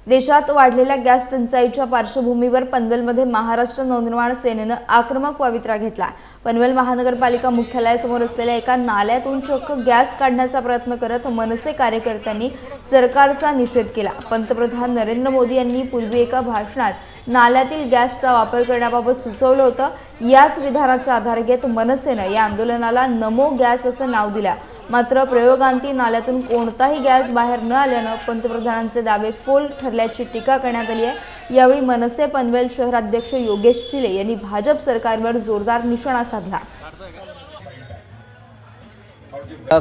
देशात वाढलेल्या गॅस टंचाईच्या पार्श्वभूमीवर पनवेलमध्ये महाराष्ट्र नवनिर्माण सेनेनं आक्रमक पवित्रा घेतला। पनवेल महानगरपालिका मुख्यालयासमोर असलेल्या एका नाल्यातून चक्क गॅस काढण्याचा प्रयत्न करत मनसे कार्यकर्त्यांनी सरकारचा निषेध केला। पंतप्रधान नरेंद्र मोदी यांनी पूर्वी एका भाषणात नाल्यातील गॅसचा वापर करण्याबाबत सुचवलं होतं। याच विधानाचा आधार घेत मनसेनं या आंदोलनाला नमो गॅस असं नाव दिलं। मात्र प्रयोगांती नाल्यातून कोणताही गॅस बाहेर न आल्यानं पंतप्रधानांचे दावे फोल ठरल्याची टीका करण्यात आली आहे। यावेळी मनसे पनवेल शहराध्यक्ष योगेश चिले यांनी भाजप सरकारवर जोरदार निशाणा साधला।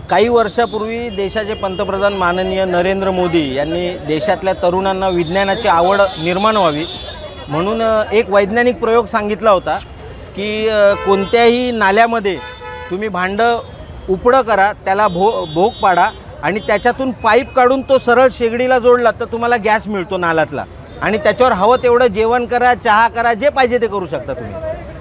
काही वर्षापूर्वी देशाचे पंतप्रधान माननीय नरेंद्र मोदी यांनी देशातल्या तरुणांना विज्ञानाची आवड निर्माण व्हावी म्हणून एक वैज्ञानिक प्रयोग सांगितला होता की कोणत्याही नाल्यामध्ये तुम्ही भांडं उपडं करा, त्याला भोग पाडा आणि त्याच्यातून पाईप काढून तो सरळ शेगडीला जोडला तर तुम्हाला गॅस मिळतो नाल्यातला आणि त्याच्यावर हवं तेवढं जेवण करा, चहा करा, जे पाहिजे ते करू शकता तुम्ही।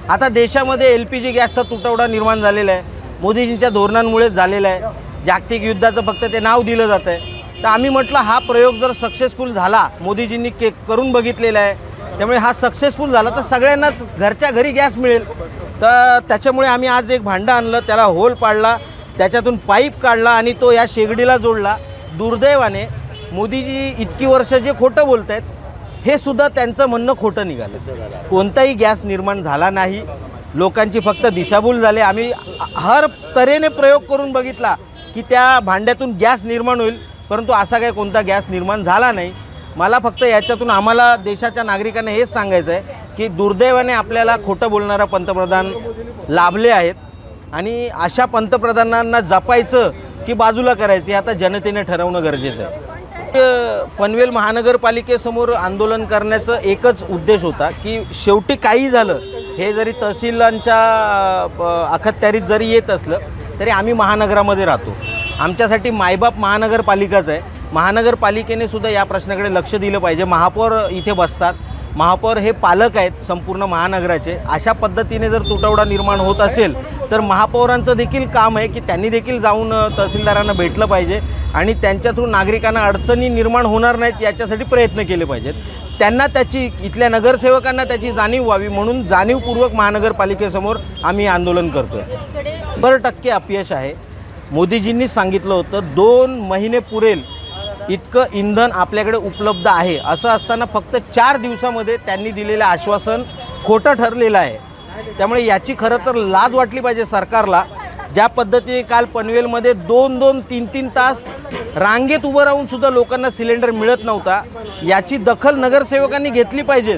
आता देशामध्ये LPG गॅसचा तुटवडा निर्माण झालेला आहे, मोदीजींच्या धोरणांमुळेच झालेला आहे। जागतिक युद्धाचं फक्त ते नाव दिलं जातं आहे। तर आम्ही म्हटलं हा प्रयोग जर सक्सेसफुल झाला, मोदीजींनी करून बघितलेला आहे, त्यामुळे हा सक्सेसफुल झाला तर सगळ्यांनाच घरच्या घरी गॅस मिळेल। तर त्याच्यामुळे आम्ही आज एक भांडं आणलं, त्याला होल पाडला, त्याच्यातून पाईप काढला आणि तो या शेगडीला जोडला। दुर्दैवाने मोदीजी इतकी वर्ष जे खोटं बोलत आहेत हे सुद्धा त्यांचं म्हणणं खोटं निघालं। कोणताही गॅस निर्माण झाला नाही, लोकांची फक्त दिशाभूल झाली। आम्ही हर तऱ्हेने प्रयोग करून बघितला की त्या भांड्यातून गॅस निर्माण होईल, परंतु असा काही कोणता गॅस निर्माण झाला नाही। मला फक्त याच्यातून आम्हाला देशाच्या नागरिकांना हेच सांगायचं आहे की दुर्दैवाने आपल्याला खोटं बोलणारा पंतप्रधान लाभले आहेत आणि अशा पंतप्रधानांना जपायचं की बाजूला करायचं हे आता जनतेने ठरवणं गरजेचं आहे। पनवेल महानगरपालिकेसमोर आंदोलन करण्याचं एकच उद्देश होता की शेवटी काही झालं, हे जरी तहसीलांच्या अखत्यारीत जरी येत असलं तरी आम्ही महानगरामध्ये राहतो। आमच्यासाठी मायबाप महानगरपालिकाच आहे। महानगरपालिकेने सुद्धा या प्रश्नाकडे लक्ष दिलं पाहिजे। महापौर इथे बसतात, महापौर हे पालक आहेत संपूर्ण महानगराचे। अशा पद्धतीने जर तुटवडा निर्माण होत असेल तर महापौरांचं देखील काम आहे की त्यांनी देखील जाऊन तहसीलदारांना भेटलं पाहिजे आणि त्यांच्या थ्रू नागरिकांना अडचणी निर्माण होणार नाहीत याच्यासाठी प्रयत्न केले पाहिजेत। त्यांना त्याची, इथल्या नगरसेवकांना त्याची जाणीव व्हावी म्हणून जाणीवपूर्वक महानगरपालिकेसमोर आम्ही आंदोलन करतो आहे। 100% अपयश आहे। मोदीजींनी सांगितलं होतं 2 महिने पुरेल इतकं इंधन आपल्याकडे उपलब्ध आहे, असं असताना फक्त 4 दिवसामध्ये त्यांनी दिलेलं आश्वासन खोटं ठरलेलं आहे। त्यामुळे याची खरं तर लाज वाटली पाहिजे सरकारला। ज्या पद्धतीने काल पनवेलमध्ये 2-2, 3-3 तास रांगेत उभं राहून सुद्धा लोकांना सिलेंडर मिळत नव्हता, याची दखल नगरसेवकांनी घेतली पाहिजे।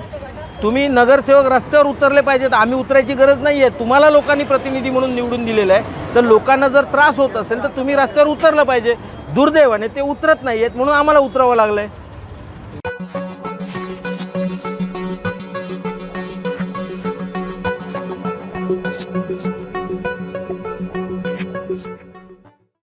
तुम्ही नगरसेवक रस्त्यावर उतरले पाहिजेत, आम्ही उतरायची गरज नाही आहे। तुम्हाला लोकांनी प्रतिनिधी म्हणून निवडून दिलेलं आहे, तर लोकांना जर त्रास होत असेल तर तुम्ही रस्त्यावर उतरलं पाहिजे। दुर्दैवाने ते उतरत नाही आहेत म्हणून आम्हाला उतरावं लागलं आहे।